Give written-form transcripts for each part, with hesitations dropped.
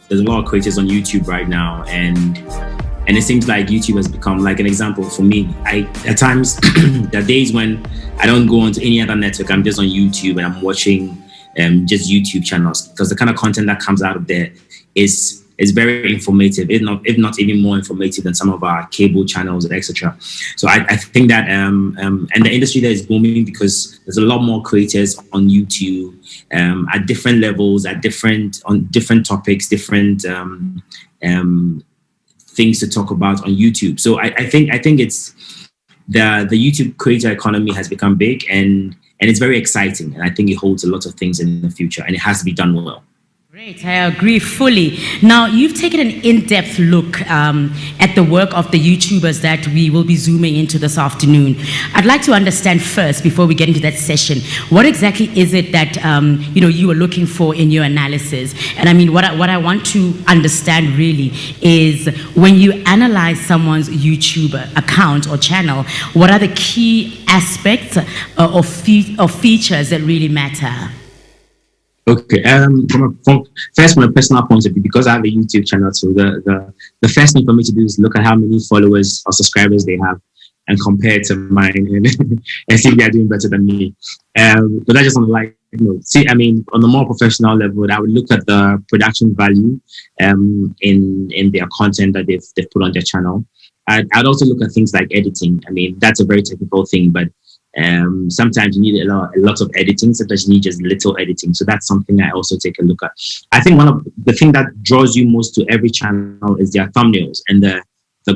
there's a lot of creators on YouTube right now, and it seems like YouTube has become like an example for me. At times, there are days when I don't go onto any other network. I'm just on YouTube and I'm watching just YouTube channels, because the kind of content that comes out of there is very informative, if not even more informative than some of our cable channels, etc. So I think that and the industry there is booming because there's a lot more creators on YouTube at different levels, on different topics, different things to talk about on YouTube. So I think it's the YouTube creator economy has become big, and it's very exciting, and I think it holds a lot of things in the future, and it has to be done well. Great, I agree fully. Now, you've taken an in-depth look at the work of the YouTubers that we will be zooming into this afternoon. I'd like to understand first, before we get into that session, what exactly is it that you are looking for in your analysis? And I mean, what I want to understand really is, when you analyze someone's YouTuber account or channel, what are the key aspects or features that really matter? Okay. From a personal point of view, because I have a YouTube channel, so the first thing for me to do is look at how many followers or subscribers they have and compare it to mine and see if they are doing better than me. But that's just on the on the more professional level, I would look at the production value in their content that they've put on their channel. I'd also look at things like editing. I mean, that's a very technical thing, but sometimes you need a lot of editing, sometimes you need just little editing. So that's something I also take a look at. I think one of the things that draws you most to every channel is their thumbnails and the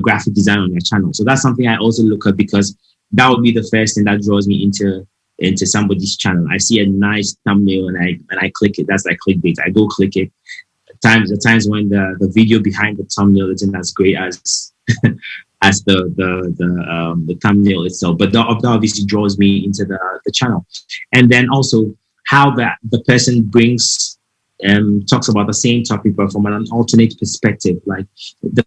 graphic design on their channel. So that's something I also look at, because that would be the first thing that draws me into somebody's channel. I see a nice thumbnail and I click it. That's like clickbait. I go click it. The times when the video behind the thumbnail isn't as great as as the thumbnail itself, but that obviously draws me into the channel. And then also how the person talks about the same topic, but from an alternate perspective. Like the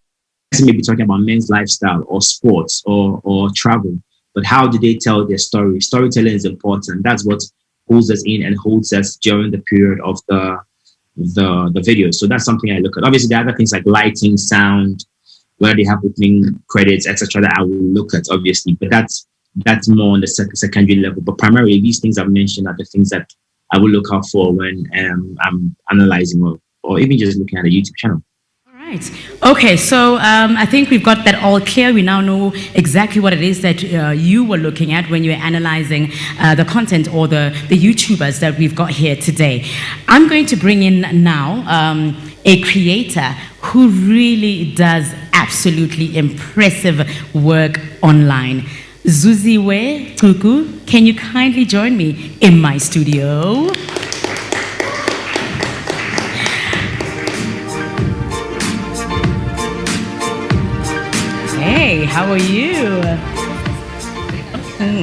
person may be talking about men's lifestyle or sports or travel, but how do they tell their story? Storytelling is important. That's what holds us in and holds us during the period of the video. So that's something I look at. Obviously, there are other things like lighting, sound, where they have opening credits, etc., that I will look at, obviously, but that's more on the secondary level. But primarily, these things I've mentioned are the things that I will look out for when I'm analyzing or even just looking at a YouTube channel. All right. Okay, so I think we've got that all clear. We now know exactly what it is that you were looking at when you were analyzing the content or the YouTubers that we've got here today. I'm going to bring in now a creator who really does absolutely impressive work online. Zuziwe Gcuku, can you kindly join me in my studio? Hey, how are you?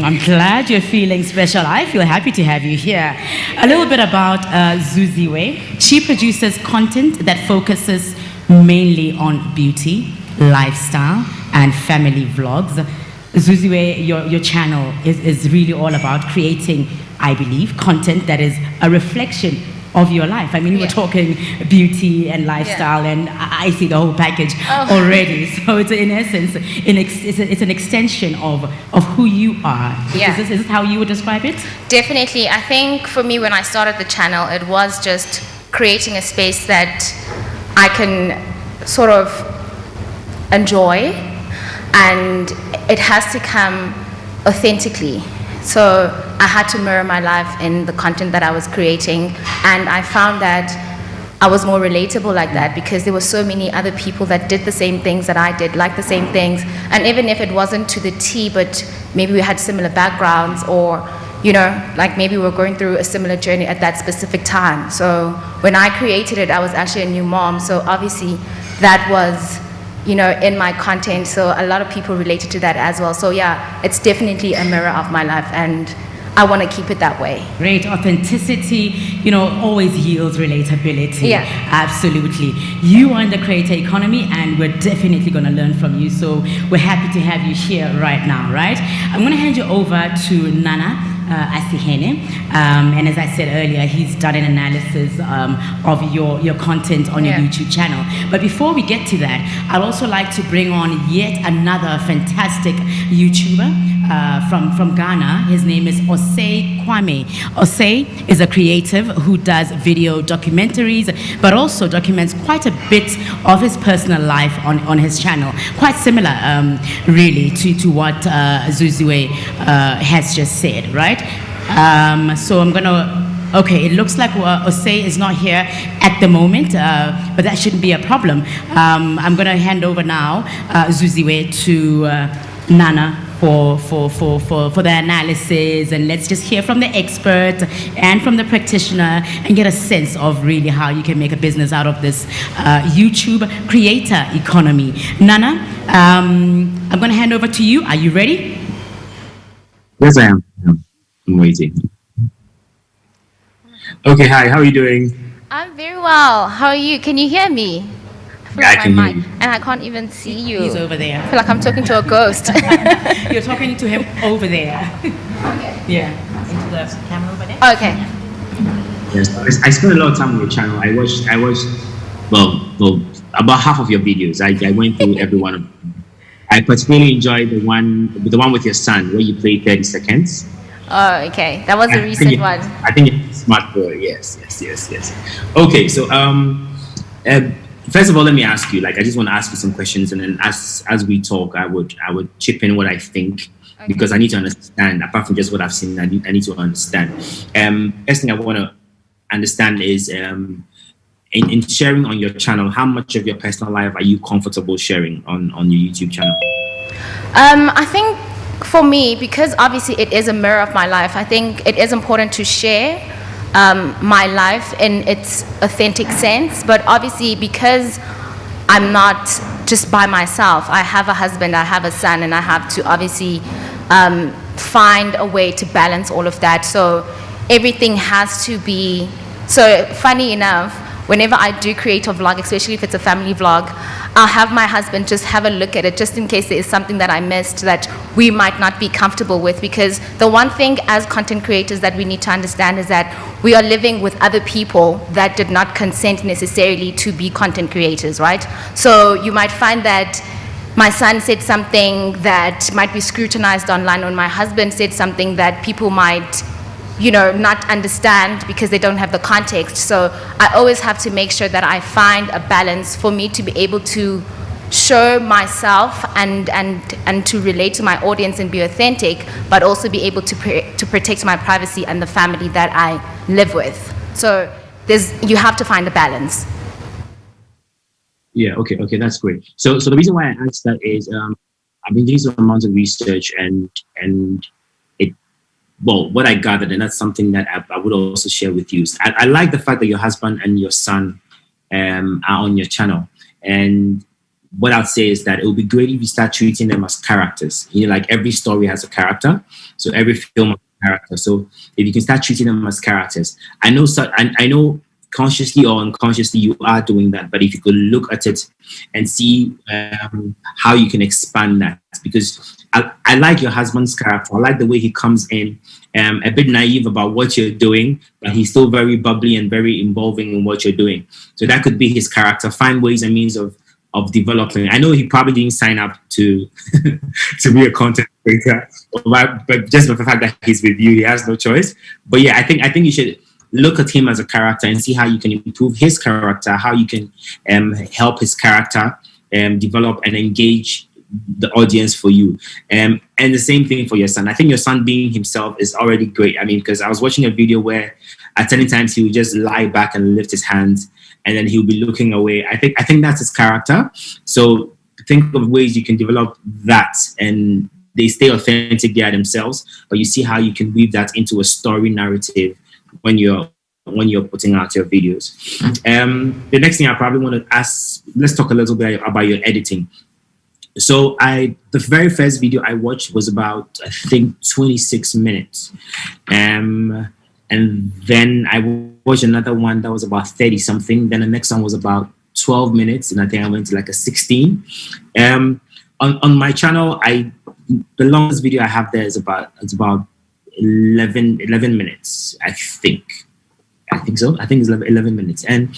I'm glad you're feeling special. I feel happy to have you here. A little bit about Zuziwe. She produces content that focuses mainly on beauty, lifestyle, and family vlogs. Zuziwe, your channel is really all about creating, I believe, content that is a reflection of your life. I mean, we're talking beauty and lifestyle, and I see the whole package already. So it's in essence, it's an extension of who you are. Yeah. Is this how you would describe it? Definitely. I think for me, when I started the channel, it was just creating a space that I can sort of enjoy, and it has to come authentically. So I had to mirror my life in the content that I was creating, and I found that I was more relatable like that, because there were so many other people that did the same things that I did, like the same things, and even if it wasn't to the T, but maybe we had similar backgrounds, or like maybe we were going through a similar journey at that specific time. So when I created it, I was actually a new mom, so obviously that was in my content, so a lot of people related to that as well. So yeah, it's definitely a mirror of my life, and I want to keep it that way. Great. Authenticity, always yields relatability. Yeah. Absolutely. You are in the creator economy, and we're definitely going to learn from you. So we're happy to have you here right now, right? I'm going to hand you over to Nana. Asihene. And as I said earlier, he's done an analysis of your content on your YouTube channel. But before we get to that, I'd also like to bring on yet another fantastic YouTuber from Ghana. His name is Osei Kwame. Osei is a creative who does video documentaries, but also documents quite a bit of his personal life on his channel. Quite similar, really, to what Zuziwe has just said, right? So I'm gonna. Okay, it looks like Osei is not here at the moment, but that shouldn't be a problem. I'm going to hand over now, Zuziwe, to Nana for the analysis, and let's just hear from the expert and from the practitioner and get a sense of really how you can make a business out of this YouTube creator economy. Nana, I'm going to hand over to you. Are you ready? Yes, I am. I'm waiting. Okay, hi, how are you doing? I'm very well. How are you? Can you hear me? I can hear you. And I can't even see you. He's over there. I feel like I'm talking to a ghost. You're talking to him over there. Okay. Yeah, into the camera over there. Okay. Yes, I spent a lot of time on your channel. I watched, well, about half of your videos. I went through every one of them. I particularly enjoyed the one with your son where you played 30 seconds. Oh, okay. That was a recent one. I think it's a smart boy. Yes. Okay, so first of all, let me ask you. I just want to ask you some questions, and then as we talk, I would chip in what I think, because I need to understand. Apart from just what I've seen, I need to understand. First thing I want to understand is in sharing on your channel, how much of your personal life are you comfortable sharing on your YouTube channel? I think for me, because obviously it is a mirror of my life, I think it is important to share my life in its authentic sense. But obviously, because I'm not just by myself, I have a husband, I have a son, and I have to obviously find a way to balance all of that. So everything has to be, so funny enough, whenever I do create a vlog, especially if it's a family vlog, I'll have my husband just have a look at it, just in case there is something that I missed that we might not be comfortable with. Because the one thing as content creators that we need to understand is that we are living with other people that did not consent necessarily to be content creators, right? So you might find that my son said something that might be scrutinized online, or my husband said something that people might not understand because they don't have the context. So I always have to make sure that I find a balance for me to be able to show myself and to relate to my audience and be authentic, but also be able to protect my privacy and the family that I live with. So you have to find a balance. Yeah, okay, that's great. So the reason why I asked that is I've been doing some amount of research and what I gathered, and that's something that I would also share with you. I like the fact that your husband and your son are on your channel. And what I'd say is that it would be great if you start treating them as characters. Like every story has a character. So every film has a character. So if you can start treating them as characters, I know consciously or unconsciously you are doing that, but if you could look at it and see how you can expand that, because I like your husband's character. I like the way he comes in, a bit naive about what you're doing, but he's still very bubbly and very involving in what you're doing. So that could be his character. Find ways and means of developing. I know he probably didn't sign up to to be a content creator, but just for the fact that he's with you, he has no choice. But yeah, I think you should look at him as a character and see how you can improve his character, how you can help his character develop and engage the audience for you. And the same thing for your son. I think your son being himself is already great. I mean, because I was watching a video where at any times he would just lie back and lift his hands and then he'll be looking away. I think that's his character. So think of ways you can develop that and they stay authentic, they are themselves, but you see how you can weave that into a story narrative when you're putting out your videos. The next thing I probably want to ask, let's talk a little bit about your editing. So the very first video I watched was about, I think, 26 minutes. And then I watched another one that was about 30 something. Then the next one was about 12 minutes. And I think I went to like a 16. On my channel, the longest video I have there is about 11 minutes, I think. I think so. I think it's 11 minutes. And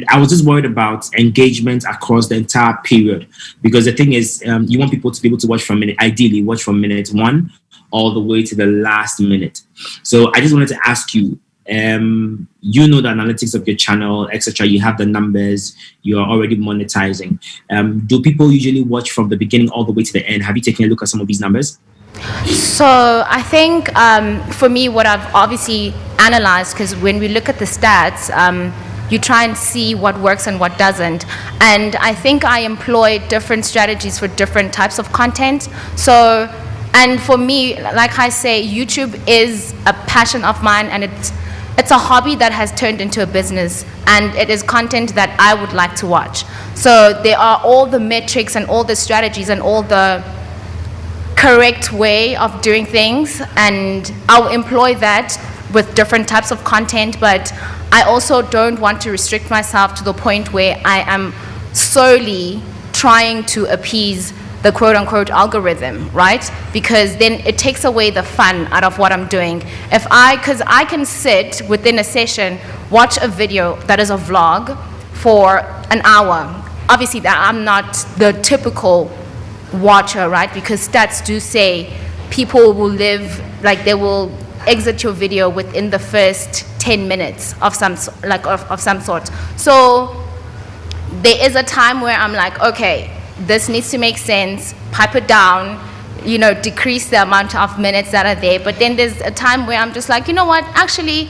I was just worried about engagement across the entire period, because the thing is, you want people to be able to watch from ideally watch from minute 1 all the way to the last minute. So I just wanted to ask you, you know the analytics of your channel, etc. You have the numbers, you're already monetizing. Do people usually watch from the beginning all the way to the end? Have you taken a look at some of these numbers? So I think for me, what I've obviously analyzed, because when we look at the stats, you try and see what works and what doesn't. And I think I employ different strategies for different types of content. So, and for me, like I say, YouTube is a passion of mine, and it's a hobby that has turned into a business, and it is content that I would like to watch. So there are all the metrics and all the strategies and all the correct way of doing things, and I'll employ that with different types of content, but I also don't want to restrict myself to the point where I am solely trying to appease the quote-unquote algorithm, right? Because then it takes away the fun out of what I'm doing. Because I can sit within a session, watch a video that is a vlog for an hour. Obviously, that I'm not the typical watcher, right? Because stats do say people will live, like they will exit your video within the first 10 minutes of some sort. So there is a time where I'm like, okay, this needs to make sense, pipe it down, decrease the amount of minutes that are there. But then there's a time where I'm just like, you know what, actually,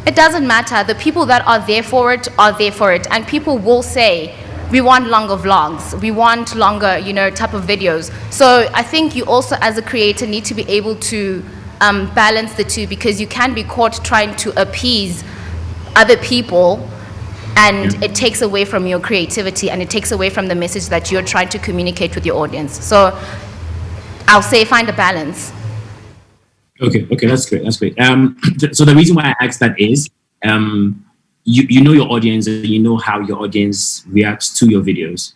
it doesn't matter. The people that are there for it are there for it. And people will say, we want longer vlogs, we want longer, type of videos. So I think you also, as a creator, need to be able to balance the two, because you can be caught trying to appease other people, and it takes away from your creativity, and it takes away from the message that you're trying to communicate with your audience. So I'll say find a balance. Okay, that's great. So the reason why I asked that is, you know your audience, and you know how your audience reacts to your videos.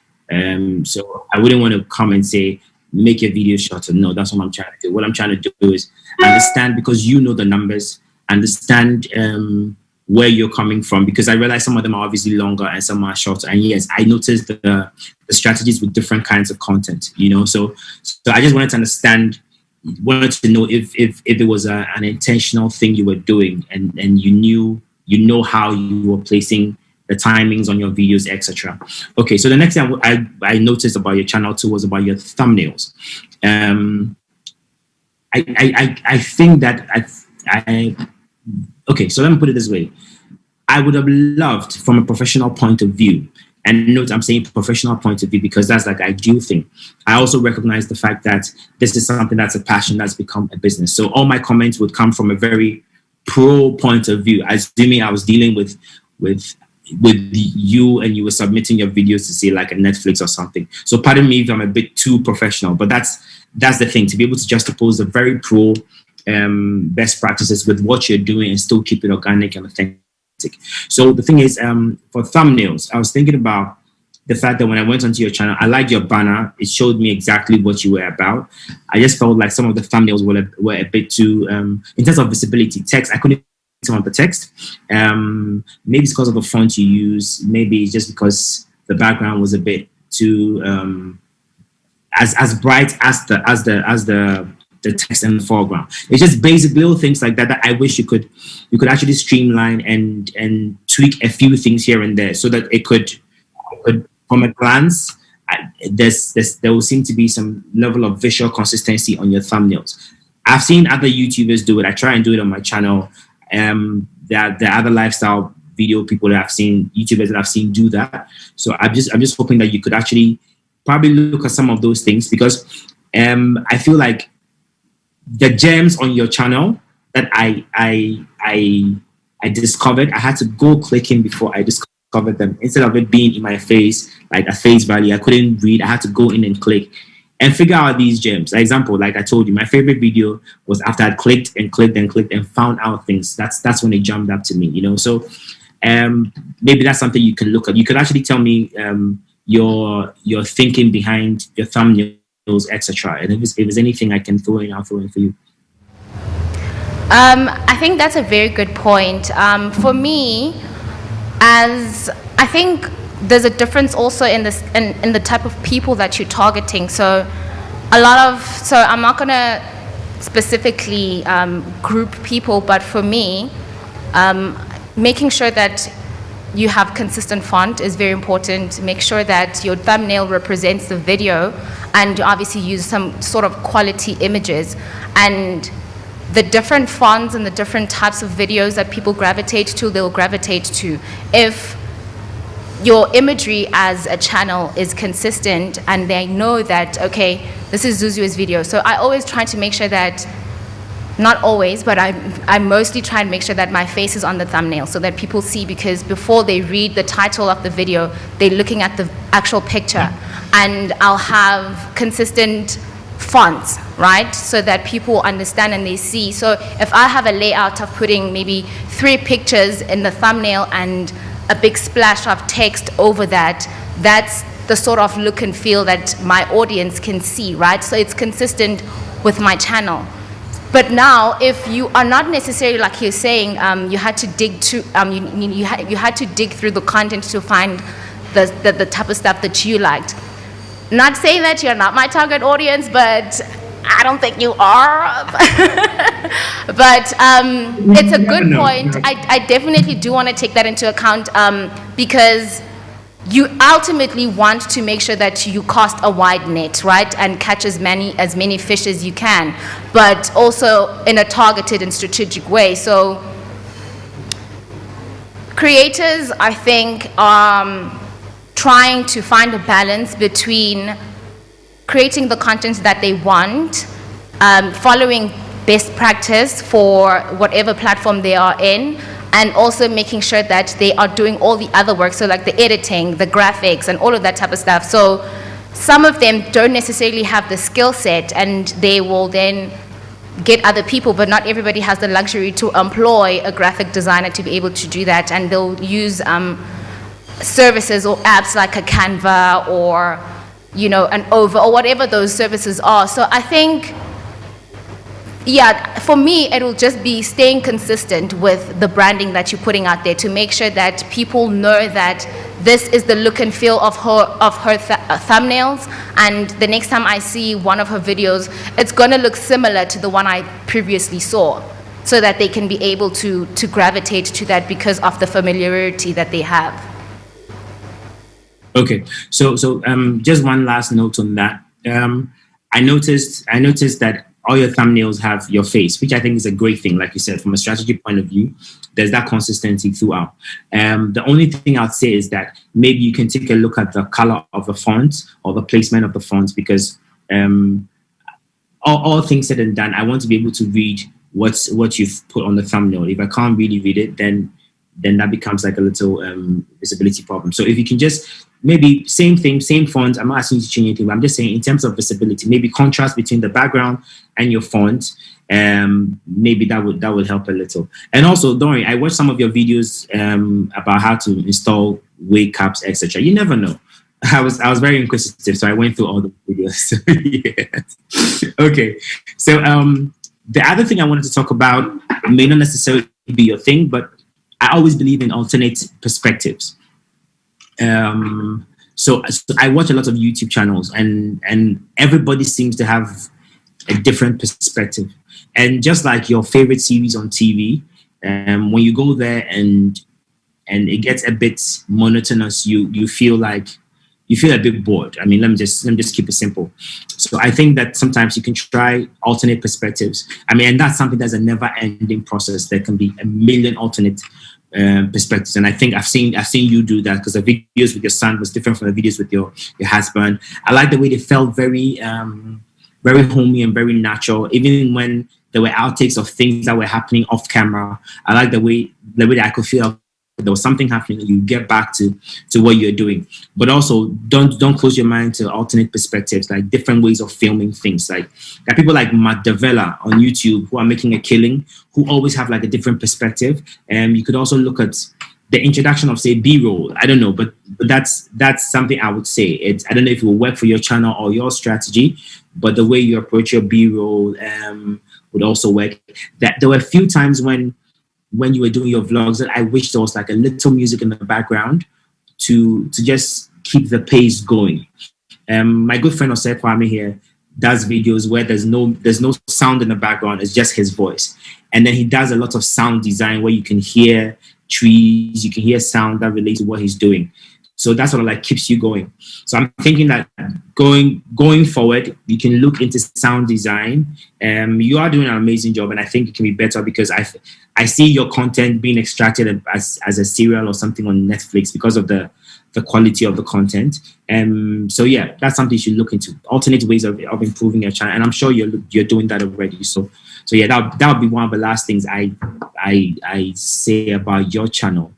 So I wouldn't want to come and say, make your video shorter. No, that's what I'm trying to do. What I'm trying to do is understand, because you know the numbers, understand where you're coming from, because I realize some of them are obviously longer and some are shorter. And yes, I noticed the strategies with different kinds of content, So I just wanted to understand, wanted to know if it was an intentional thing you were doing, and you know how you were placing the timings on your videos, etc. Okay, so the next thing I noticed about your channel too was about your thumbnails. I think that okay, so let me put it this way. I would have loved, from a professional point of view, and note I'm saying professional point of view because that's like I do think. I also recognize the fact that this is something that's a passion that's become a business. So all my comments would come from a very pro point of view, assuming I was dealing with you and you were submitting your videos to say like a Netflix or something. So pardon me if I'm a bit too professional, but that's the thing, to be able to juxtapose the very pro best practices with what you're doing and still keep it organic and authentic. So the thing is, for thumbnails, I was thinking about the fact that when I went onto your channel, I liked your banner. It showed me exactly what you were about. I just felt like some of the thumbnails were a bit too, in terms of visibility, text, I couldn't see some of the text. Maybe it's because of the font you use. Maybe it's just because the background was a bit too, as bright as the text in the foreground. It's just basic little things like that I wish you could actually streamline and tweak a few things here and there, so that it could from a glance, there will seem to be some level of visual consistency on your thumbnails. I've seen other YouTubers do it. I try and do it on my channel. There are other lifestyle video people that I've seen, YouTubers that I've seen do that. So I'm just hoping that you could actually probably look at some of those things, because I feel like the gems on your channel that I discovered, I had to go clicking before I discovered them, instead of it being in my face, like at face value. I couldn't read. I had to go in and click and figure out these gems. For example, like I told you, my favorite video was after I clicked and found out things. That's when it jumped up to me, So maybe that's something you can look at. You could actually tell me your thinking behind your thumbnails, etc. And if there's anything I can throw in, I'll throw in for you. I think that's a very good point. For me, as I think there's a difference also in this in the type of people that you're targeting. So I'm not gonna specifically group people, but for me, making sure that you have consistent font is very important. Make sure that your thumbnail represents the video, and you obviously use some sort of quality images. And the different fonts and the different types of videos that people gravitate to, they'll gravitate to. If your imagery as a channel is consistent and they know that, okay, this is Zuziwe's video. So I always try to make sure that, not always, but I mostly try and make sure that my face is on the thumbnail so that people see, because before they read the title of the video, they're looking at the actual picture. And I'll have consistent fonts, right? So that people understand and they see. So if I have a layout of putting maybe 3 pictures in the thumbnail and a big splash of text over that, that's the sort of look and feel that my audience can see, right? So it's consistent with my channel. But now, if you are not necessarily, like you're saying, you had to dig to, you had to dig through the content to find the type of stuff that you liked. Not saying that you're not my target audience, but I don't think you are. But it's a good point. I definitely do want to take that into account, because you ultimately want to make sure that you cast a wide net, right, and catch as many fish as you can, but also in a targeted and strategic way. So creators, I think, trying to find a balance between creating the content that they want, following best practice for whatever platform they are in, and also making sure that they are doing all the other work, so like the editing, the graphics, and all of that type of stuff. So some of them don't necessarily have the skill set, and they will then get other people, but not everybody has the luxury to employ a graphic designer to be able to do that, and they'll use services or apps like a Canva or, you know, an Over, or whatever those services are. So I think, yeah, for me, it will just be staying consistent with the branding that you're putting out there to make sure that people know that this is the look and feel of her thumbnails, and the next time I see one of her videos, it's going to look similar to the one I previously saw, so that they can be able to gravitate to that because of the familiarity that they have. Okay, so just one last note on that. I noticed that all your thumbnails have your face, which I think is a great thing. Like you said, from a strategy point of view, there's that consistency throughout. The only thing I'd say is that maybe you can take a look at the color of the font or the placement of the fonts, because all things said and done, I want to be able to read what you've put on the thumbnail. If I can't really read it, then that becomes like a little visibility problem. So if you can just maybe same thing, same font. I'm not asking you to change anything, but I'm just saying in terms of visibility, maybe contrast between the background and your font. Maybe that would help a little. And also, don't worry, I watched some of your videos about how to install wake caps, etc. You never know. I was very inquisitive, so I went through all the videos. Yes. Okay. So the other thing I wanted to talk about may not necessarily be your thing, but I always believe in alternate perspectives. So I watch a lot of YouTube channels, and everybody seems to have a different perspective. And just like your favorite series on TV, when you go there and it gets a bit monotonous, you feel a bit bored. I mean, let me just keep it simple. So I think that sometimes you can try alternate perspectives. I mean, and that's something that's a never-ending process. There can be a million alternate perspectives, and I think I've seen you do that, because the videos with your son was different from the videos with your husband. I like the way they felt very very homey and very natural, even when there were outtakes of things that were happening off camera. I like the way that I could feel there was something happening, and you get back to what you're doing. But also, don't close your mind to alternate perspectives, like different ways of filming things. Like there are people like Matt Devella on YouTube who are making a killing, who always have like a different perspective. And you could also look at the introduction of, say, B-roll. I don't know, but that's something I would say. I don't know if it will work for your channel or your strategy, but the way you approach your B-roll, would also work. That there were a few times when you were doing your vlogs that I wish there was like a little music in the background to just keep the pace going. My good friend Osei Kwame here does videos where there's no sound in the background, it's just his voice. And then he does a lot of sound design where you can hear trees, you can hear sound that relates to what he's doing. So that's what like keeps you going. So I'm thinking that going forward, you can look into sound design. You are doing an amazing job, and I think it can be better because I see your content being extracted as a serial or something on Netflix because of the quality of the content. So yeah, that's something you should look into. Alternate ways of improving your channel, and I'm sure you're doing that already. So yeah, that would be one of the last things I say about your channel.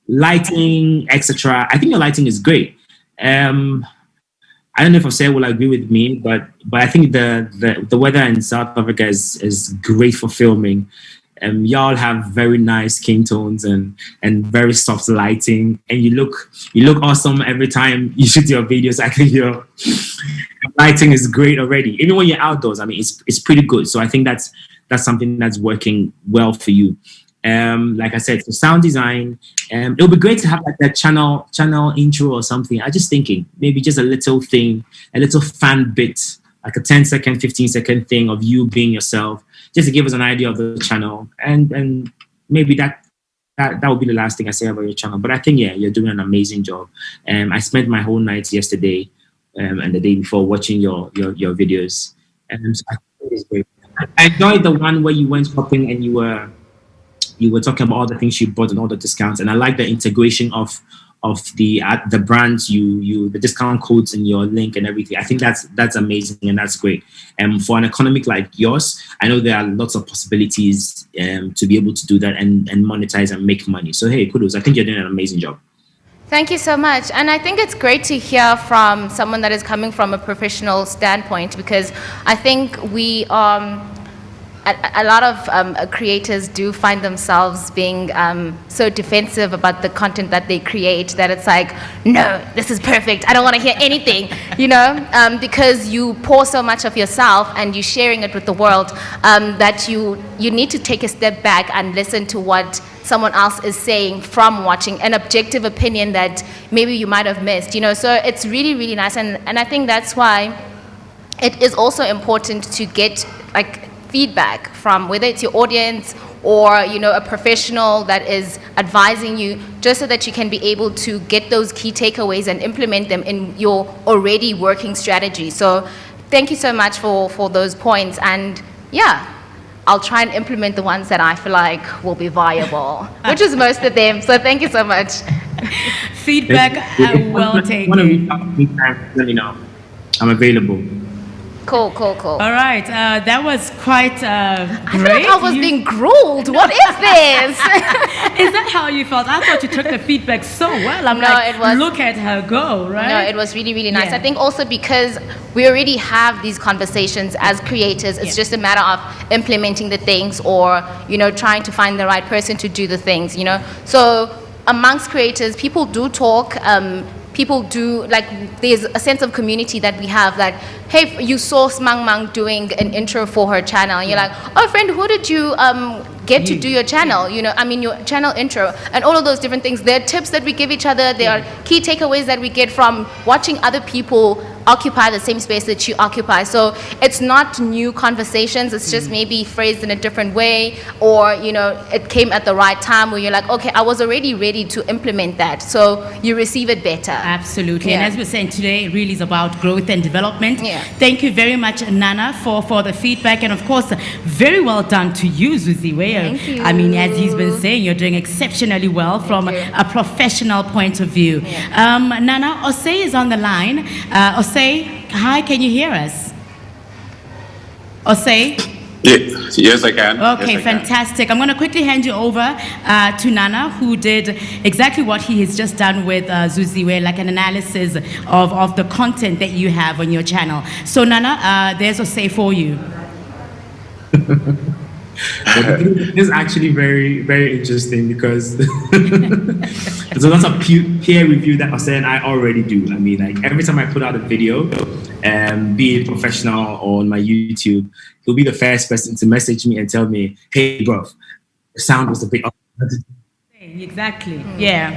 Lighting, etc. I think your lighting is great. I don't know if Osei will agree with me, but I think the weather in South Africa is great for filming. Y'all have very nice skin tones and very soft lighting, and you look awesome every time you shoot your videos. I think your lighting is great already. Even when you're outdoors, I mean, it's pretty good. So I think that's something that's working well for you. Like I said, for sound design, it would be great to have like a channel intro or something. I'm just thinking maybe just a little thing, a little fan bit, like a 10-second, 15-second thing of you being yourself, just to give us an idea of the channel. And maybe that would be the last thing I say about your channel. But I think, yeah, you're doing an amazing job. I spent my whole night yesterday and the day before watching your videos. So I think it's great. I enjoyed the one where you went shopping and you were talking about all the things you bought and all the discounts, and I like the integration of the brands, the discount codes in your link and everything. I think that's amazing and that's great. For an economic like yours, I know there are lots of possibilities to be able to do that and monetize and make money. So hey, kudos! I think you're doing an amazing job. Thank you so much. And I think it's great to hear from someone that is coming from a professional standpoint, because I think we a lot of creators do find themselves being so defensive about the content that they create that it's like, no, this is perfect. I don't want to hear anything, because you pour so much of yourself and you're sharing it with the world that you need to take a step back and listen to what someone else is saying from watching an objective opinion that maybe you might have missed, So it's really, really nice. And I think that's why it is also important to get like feedback from whether it's your audience or a professional that is advising you, just so that you can be able to get those key takeaways and implement them in your already working strategy. So thank you so much for those points, and yeah, I'll try and implement the ones that I feel like will be viable, which is most of them. So thank you so much. Feedback well taken. Want to reach out anytime, let me know. I'm available. Cool. All right, that was quite great. I feel like I was being groomed. What is this? Is that how you felt? I thought you took the feedback so well. Look at her go, right? No, it was really, really nice. Yeah. I think also because we already have these conversations as creators, it's just a matter of implementing the things or, trying to find the right person to do the things, So amongst creators, people do talk, people do, there's a sense of community that we have that, hey, you saw Smang Mang doing an intro for her channel. And you're like, oh, friend, who did you get to do your channel? Your channel intro. And all of those different things. There are tips that we give each other. There are key takeaways that we get from watching other people occupy the same space that you occupy. So it's not new conversations. It's just maybe phrased in a different way, or, it came at the right time where you're like, okay, I was already ready to implement that. So you receive it better. Absolutely. Yeah. And as we're saying today, it really is about growth and development. Yeah. Thank you very much, Nana, for the feedback. And of course, very well done to you, Zuziwe. Thank you. I mean, as he's been saying, you're doing exceptionally well from a professional point of view. Yeah. Nana, Osei is on the line. Osei, hi, can you hear us? Osei? Yes, I can. Okay, yes, fantastic. I'm going to quickly hand you over to Nana, who did exactly what he has just done with Zuziwe, like an analysis of the content that you have on your channel. So, Nana, there's Osei for you. But this is actually very, very interesting because there's a lot of peer review that Osei and I already do. I mean, like every time I put out a video, be it professional or on my YouTube, he'll be the first person to message me and tell me, "Hey, bro, the sound was a bit off." Exactly. Yeah.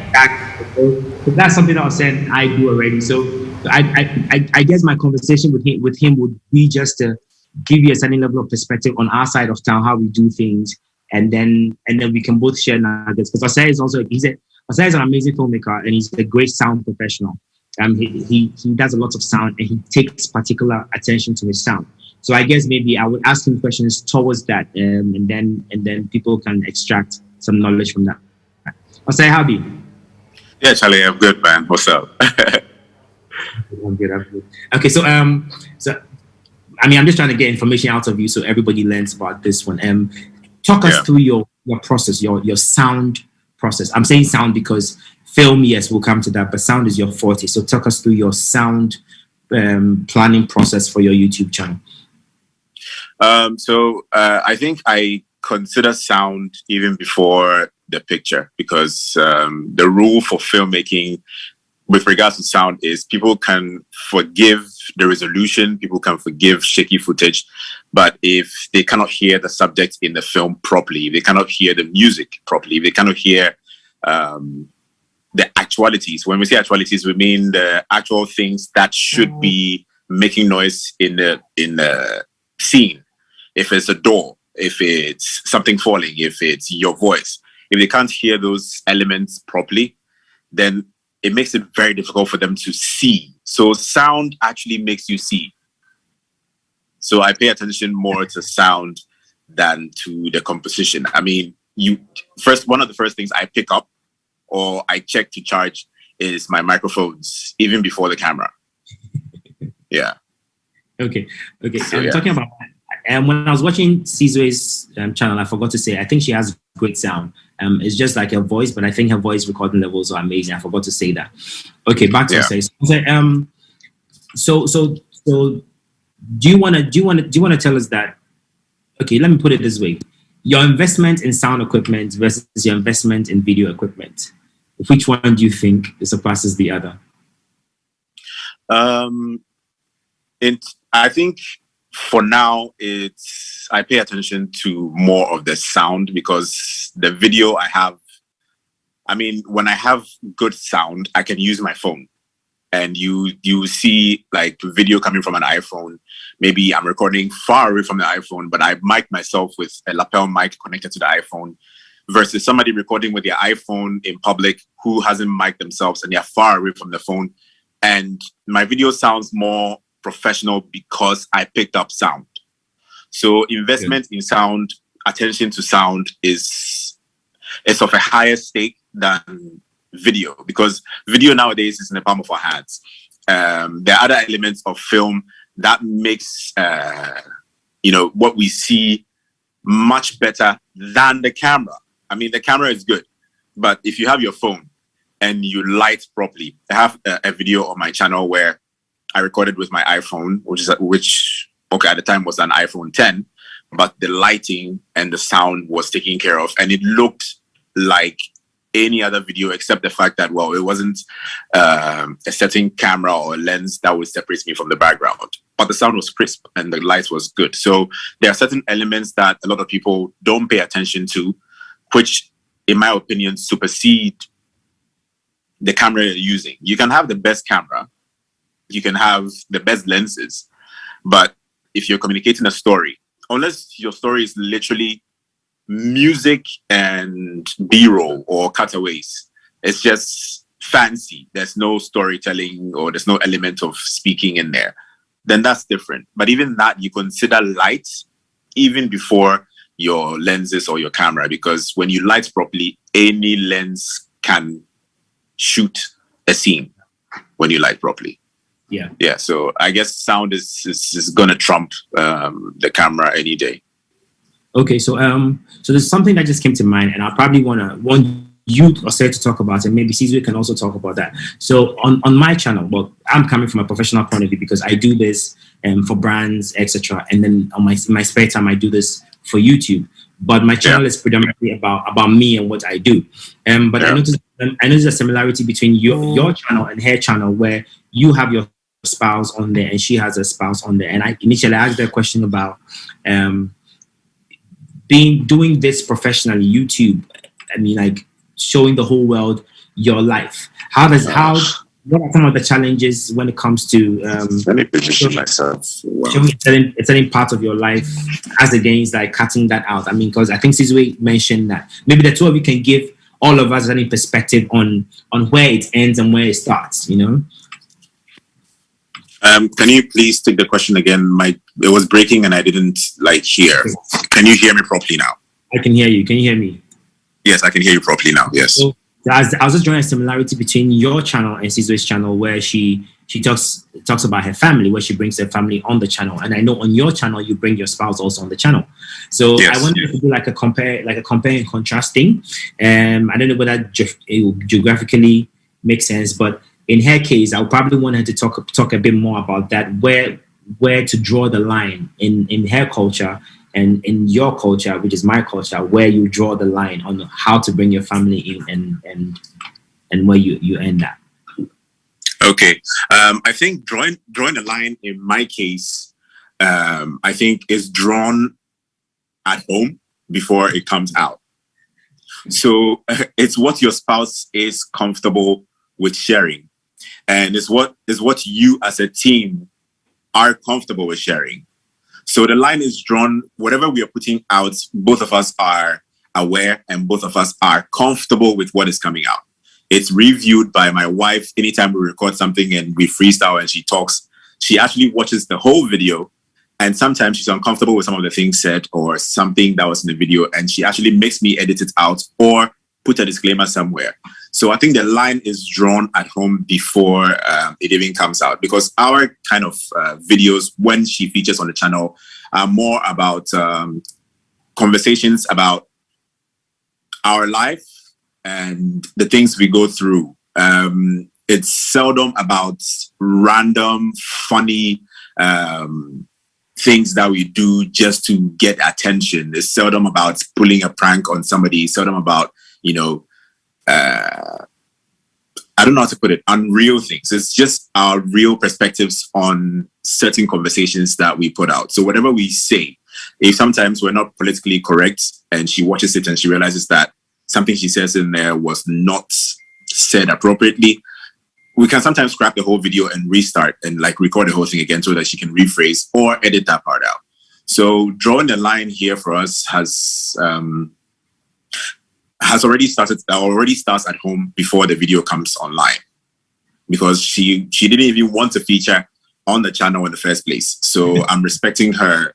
So that's something that Osei and I do already. So I guess my conversation with him would be just to give you a certain level of perspective on our side of town, how we do things, and then we can both share nuggets. Because Osei is also Osei is an amazing filmmaker and he's a great sound professional. He does a lot of sound and he takes particular attention to his sound. So I guess maybe I would ask him questions towards that, and then people can extract some knowledge from that. Osei, how do you? Yeah, Charlie, I'm good, man. What's up? I'm good. Okay, so I mean, I'm just trying to get information out of you so everybody learns about this one. Talk us through your process, your sound process. I'm saying sound because film, yes, we'll come to that, but sound is your forte. So talk us through your sound planning process for your YouTube channel. I think I consider sound even before the picture because the rule for filmmaking with regards to sound is people can forgive the resolution, people can forgive shaky footage, but if they cannot hear the subject in the film properly, if they cannot hear the music properly, if they cannot hear the actualities. When we say actualities, we mean the actual things that should be making noise in the scene. If it's a door, if it's something falling, if it's your voice, if they can't hear those elements properly, then it makes it very difficult for them to see. So sound actually makes you see. So I pay attention more to sound than to the composition. I mean, one of the first things I pick up or I check to charge is my microphones, even before the camera. Yeah. Okay. So, I'm talking about, when I was watching Zuziwe's channel, I forgot to say, I think she has great sound. It's just like her voice, but I think her voice recording levels are amazing. I forgot to say that. Okay, back to say. So do you want to tell us that? Okay, let me put it this way: your investment in sound equipment versus your investment in video equipment. Which one do you think surpasses the other? I think for now, I pay attention to more of the sound because the video when I have good sound, I can use my phone. And you see like video coming from an iPhone. Maybe I'm recording far away from the iPhone, but I mic myself with a lapel mic connected to the iPhone versus somebody recording with their iPhone in public who hasn't mic'd themselves and they're far away from the phone. And my video sounds more professional because I picked up sound. So investment in sound, attention to sound is of a higher stake than video because video nowadays is in the palm of our hands. There are other elements of film that makes what we see much better than the camera. I mean, the camera is good, but if you have your phone and you light properly, I have a video on my channel where I recorded with my iPhone, which at the time was an iPhone 10, but the lighting and the sound was taken care of, and it looked like any other video except the fact that, well, it wasn't a certain camera or lens that would separate me from the background, but the sound was crisp and the light was good. So there are certain elements that a lot of people don't pay attention to, which, in my opinion, supersede the camera you're using. You can have the best camera, you can have the best lenses, but if you're communicating a story, unless your story is literally music and B-roll or cutaways, it's just fancy, there's no storytelling or there's no element of speaking in there, then that's different. But even that, you consider light even before your lenses or your camera, because when you light properly, any lens can shoot a scene when you light properly. Yeah. So I guess sound is gonna trump the camera any day. Okay, so there's something that just came to mind, and I probably want you Osei to talk about it. Maybe Zuziwe can also talk about that. So on my channel, well, I'm coming from a professional point of view because I do this for brands, etc. And then in my spare time, I do this for YouTube. but my channel is predominantly about me and what I do. But I noticed a similarity between your channel and her channel, where you have your spouse on there and she has a spouse on there. And I initially asked her a question about doing this professionally, YouTube. I mean, like showing the whole world your life. What are some of the challenges when it comes to let me position myself. showing a certain part of your life as against like cutting that out? I mean, because I think Zuziwe mentioned that maybe the two of you can give all of us any perspective on where it ends and where it starts, you know? Can you please take the question again? It was breaking and I didn't hear. Can you hear me properly now? I can hear you. Can you hear me? Yes, I can hear you properly now. Yes. So, I was just drawing a similarity between your channel and Zuziwe's channel, where she talks about her family, where she brings her family on the channel, and I know on your channel you bring your spouse also on the channel. So I wanted to do like a compare and contrast thing. I don't know whether it will geographically make sense, but in her case, I would probably want her to talk a bit more about that, where to draw the line in her culture and in your culture, which is my culture, where you draw the line on how to bring your family in and where you end that. Okay. I think drawing the line in my case, I think is drawn at home before it comes out. So it's what your spouse is comfortable with sharing, and it's what you as a team are comfortable with sharing. So the line is drawn, whatever we are putting out, both of us are aware and both of us are comfortable with what is coming out. It's reviewed by my wife anytime we record something and we freestyle and she talks. She actually watches the whole video, and sometimes she's uncomfortable with some of the things said or something that was in the video, and she actually makes me edit it out or put a disclaimer somewhere. So I think the line is drawn at home before it even comes out, because our kind of videos, when she features on the channel, are more about conversations about our life and the things we go through. It's seldom about random, funny things that we do just to get attention. It's seldom about pulling a prank on somebody. It's seldom about, I don't know how to put it, unreal things. It's just our real perspectives on certain conversations that we put out. So whatever we say, if sometimes we're not politically correct and she watches it and she realizes that something she says in there was not said appropriately, we can sometimes scrap the whole video and restart and record the whole thing again so that she can rephrase or edit that part out. So drawing the line here for us already starts at home before the video comes online, because she didn't even want to feature on the channel in the first place. So I'm respecting her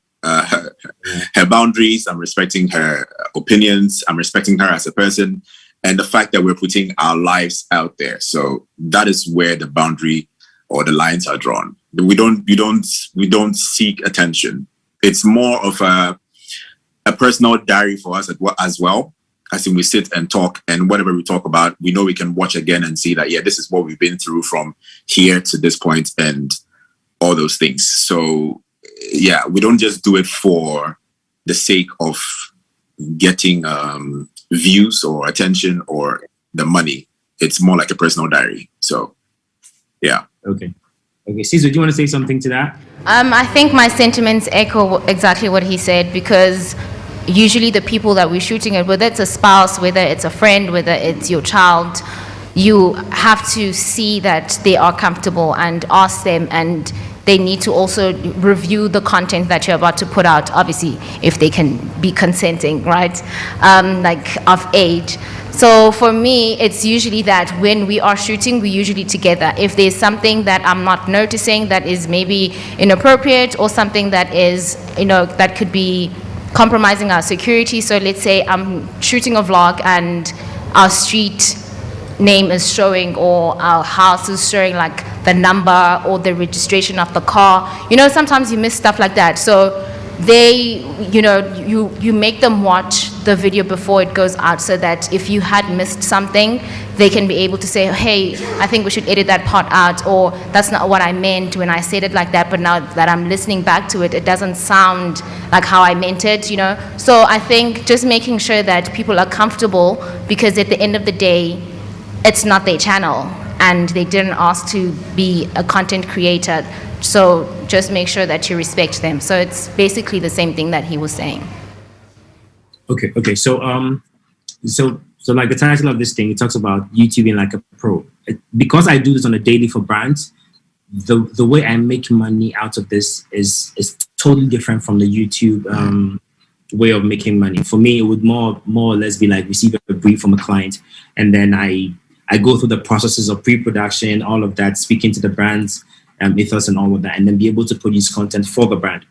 boundaries. I'm respecting her opinions. I'm respecting her as a person, and the fact that we're putting our lives out there. So that is where the boundary or the lines are drawn. We don't seek attention. It's more of a personal diary for us as well. As in, we sit and talk, and whatever we talk about, we know we can watch again and see that, yeah, this is what we've been through from here to this point and all those things. So yeah, we don't just do it for the sake of getting views or attention or the money. It's more like a personal diary. So yeah. Okay. Zuziwe, do you want to say something to that? I think my sentiments echo exactly what he said, because usually the people that we're shooting at, whether it's a spouse, whether it's a friend, whether it's your child, you have to see that they are comfortable and ask them, and they need to also review the content that you're about to put out, obviously, if they can be consenting, right? Of age. So for me, it's usually that when we are shooting, we're usually together. If there's something that I'm not noticing that is maybe inappropriate, or something that is, that could be compromising our security. So let's say I'm shooting a vlog and our street name is showing, or our house is showing the number or the registration of the car. Sometimes you miss stuff like that. So they, you make them watch the video before it goes out, so that if you had missed something, they can be able to say, hey, I think we should edit that part out, or that's not what I meant when I said it like that, but now that I'm listening back to it, it doesn't sound like how I meant it, So I think just making sure that people are comfortable, because at the end of the day, it's not their channel, and they didn't ask to be a content creator. So just make sure that you respect them. So it's basically the same thing that he was saying. Okay. So like the title of this thing, it talks about YouTube being like a pro. Because I do this on a daily for brands, the way I make money out of this is totally different from the YouTube way of making money. For me, it would more or less be like receive a brief from a client, and then I go through the processes of pre-production, all of that, speaking to the brands, ethos and all of that, and then be able to produce content for the brand.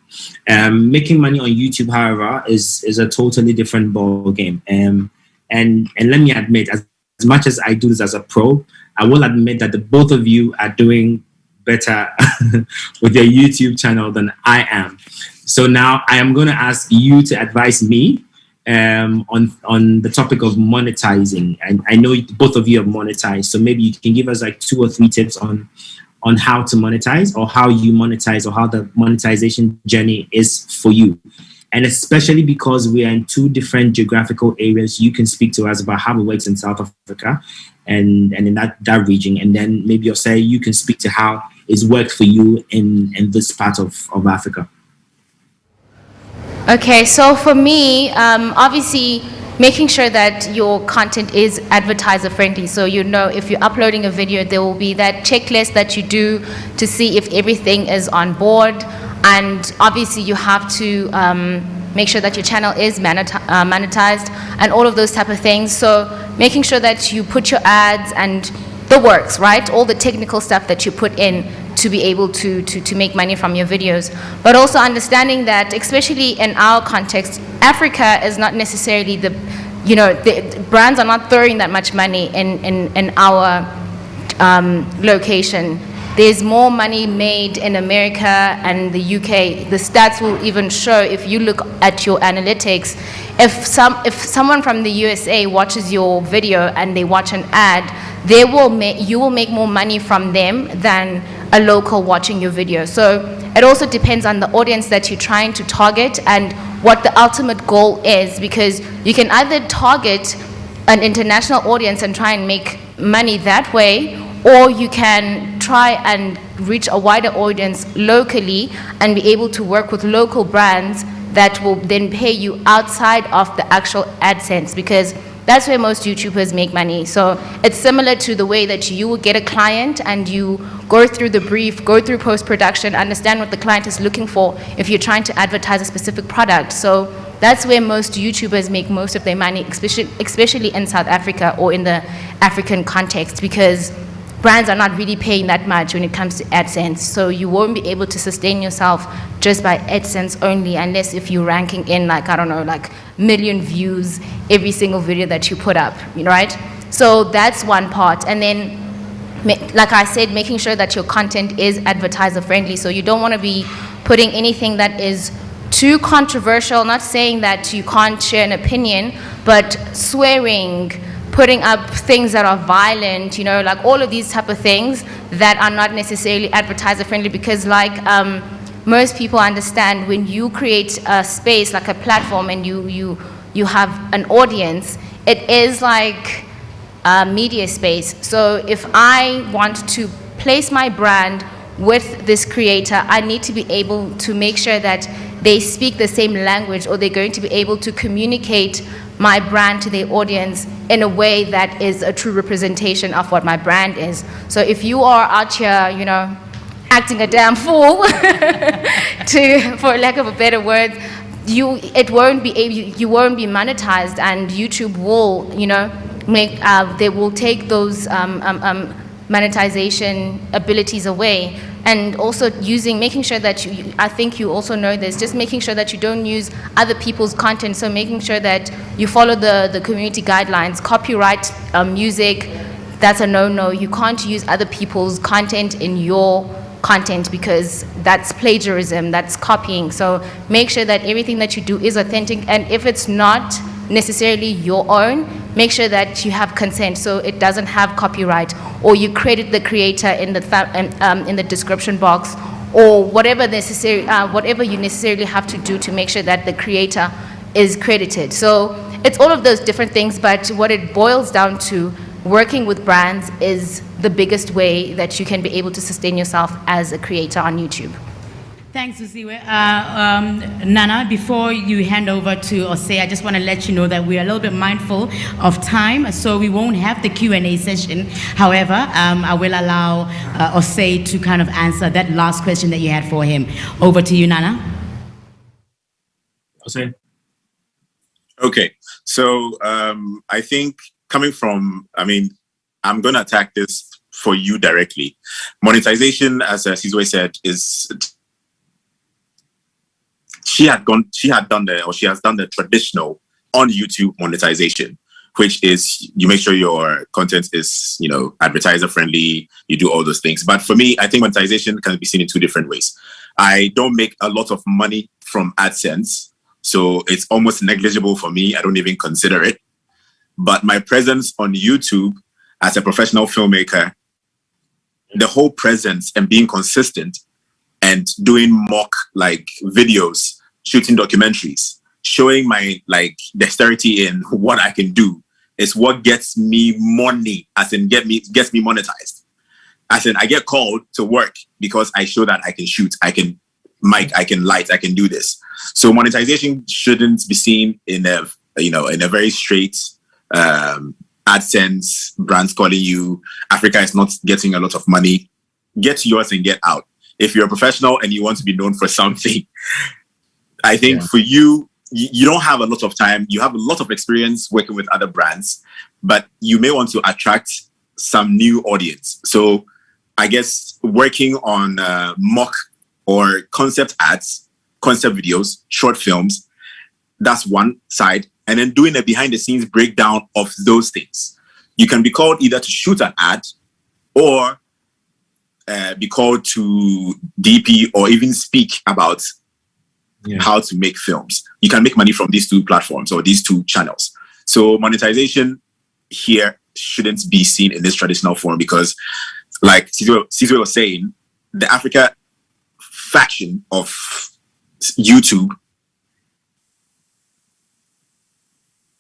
Making money on YouTube, however, is a totally different ball game. And let me admit, as much as I do this as a pro, I will admit that the both of you are doing better with your YouTube channel than I am. So now I am going to ask you to advise me on the topic of monetizing. And I know both of you have monetized, so maybe you can give us like 2 or 3 tips on how to monetize, or how you monetize, or how the monetization journey is for you. And especially because we are in 2 different geographical areas, you can speak to us about how it works in South Africa and in that region. And then maybe you'll say you can speak to how it's worked for you in this part of Africa. Okay, so for me, obviously, making sure that your content is advertiser friendly. So if you're uploading a video, there will be that checklist that you do to see if everything is on board. And obviously you have to make sure that your channel is monetized and all of those type of things. So making sure that you put your ads and the works, right? All the technical stuff that you put in to be able to make money from your videos. But also understanding that, especially in our context, Africa is not necessarily the brands are not throwing that much money in our location. There's more money made in America and the UK. The stats will even show, if you look at your analytics, if someone from the USA watches your video and they watch an ad, you will make more money from them than a local watching your video. So it also depends on the audience that you're trying to target and what the ultimate goal is, because you can either target an international audience and try and make money that way, or you can try and reach a wider audience locally and be able to work with local brands that will then pay you outside of the actual AdSense, because that's where most YouTubers make money. So it's similar to the way that you will get a client and you go through the brief, go through post-production, understand what the client is looking for if you're trying to advertise a specific product. So that's where most YouTubers make most of their money, especially in South Africa or in the African context, because brands are not really paying that much when it comes to AdSense. So you won't be able to sustain yourself just by AdSense only, unless if you're ranking in like million views every single video that you put up, right? So that's one part. And then, like I said, making sure that your content is advertiser friendly. So you don't want to be putting anything that is too controversial, not saying that you can't share an opinion, but swearing, putting up things that are violent, like all of these type of things that are not necessarily advertiser friendly, because most people understand, when you create a space like a platform and you have an audience, it is like a media space. So if I want to place my brand with this creator, I need to be able to make sure that they speak the same language, or they're going to be able to communicate my brand to their audience in a way that is a true representation of what my brand is. So if you are out here, acting a damn fool, for lack of a better word, you won't be monetized, and YouTube will, they will take those monetization abilities away. And also making sure that I think you also know this, just making sure that you don't use other people's content. So making sure that you follow the community guidelines. Copyright music, that's a no-no. You can't use other people's content in your content, because that's plagiarism, that's copying. So make sure that everything that you do is authentic, and if it's not necessarily your own, make sure that you have consent so it doesn't have copyright, or you credit the creator in the description box, or whatever you necessarily have to do to make sure that the creator is credited. So it's all of those different things, but what it boils down to, working with brands is the biggest way that you can be able to sustain yourself as a creator on YouTube. Thanks, Zuziwe. Nana, before you hand over to Osei, I just want to let you know that we are a little bit mindful of time, so we won't have the Q&A session. However, I will allow Osei to kind of answer that last question that you had for him. Over to you, Nana. Osei? Okay, so I think coming from, I'm going to attack this for you directly. Monetization, as Zuziwe said, is... She has done the traditional on YouTube monetization, which is you make sure your content is, advertiser friendly, you do all those things. But for me, I think monetization can be seen in two different ways. I don't make a lot of money from AdSense, so it's almost negligible for me. I don't even consider it. But my presence on YouTube as a professional filmmaker, the whole presence and being consistent and doing mock videos, shooting documentaries, showing my dexterity in what I can do is what gets me money, as in gets me monetized. As in I get called to work because I show that I can shoot, I can mic, I can light, I can do this. So monetization shouldn't be seen in a very straight AdSense, brands calling you, Africa is not getting a lot of money. Get yours and get out. If you're a professional and you want to be known for something, I think for you, you don't have a lot of time. You have a lot of experience working with other brands, but you may want to attract some new audience. So I guess working on mock or concept ads, concept videos, short films, that's one side. And then doing a behind the scenes breakdown of those things. You can be called either to shoot an ad or be called to DP or even speak about how to make films. You can make money from these two platforms or these two channels. So monetization here shouldn't be seen in this traditional form because, like Zuziwe was saying, the Africa faction of YouTube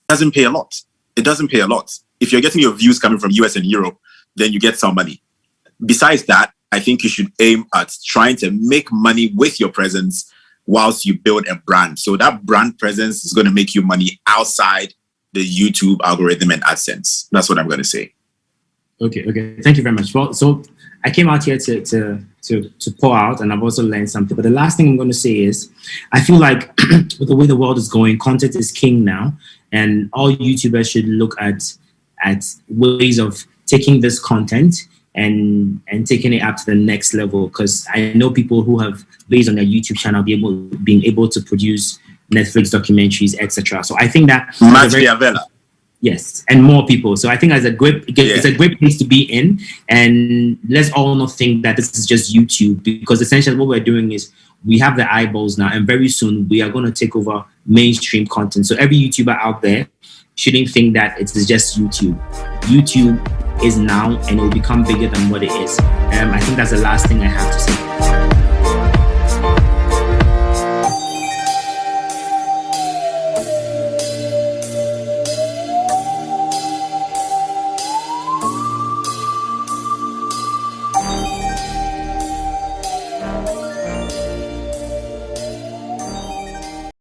doesn't pay a lot. It doesn't pay a lot. If you're getting your views coming from US and Europe, then you get some money. Besides that, I think you should aim at trying to make money with your presence whilst you build a brand. So that brand presence is going to make you money outside the YouTube algorithm and AdSense. That's what I'm going to say. Okay. Thank you very much. Well, so I came out here to pour out, and I've also learned something. But the last thing I'm going to say is, I feel like with the way the world is going, content is king now, and all YouTubers should look at ways of taking this content and taking it up to the next level. Because I know people who have, based on their YouTube channel, being able to produce Netflix documentaries, etc. So I think that yes, and more people. So I think it's a great place to be in, and let's all not think that this is just YouTube, because essentially what we're doing is we have the eyeballs now, and very soon we are going to take over mainstream content. So every YouTuber out there shouldn't think that it is just YouTube. YouTube is now, and it will become bigger than what it is. I think that's the last thing I have to say.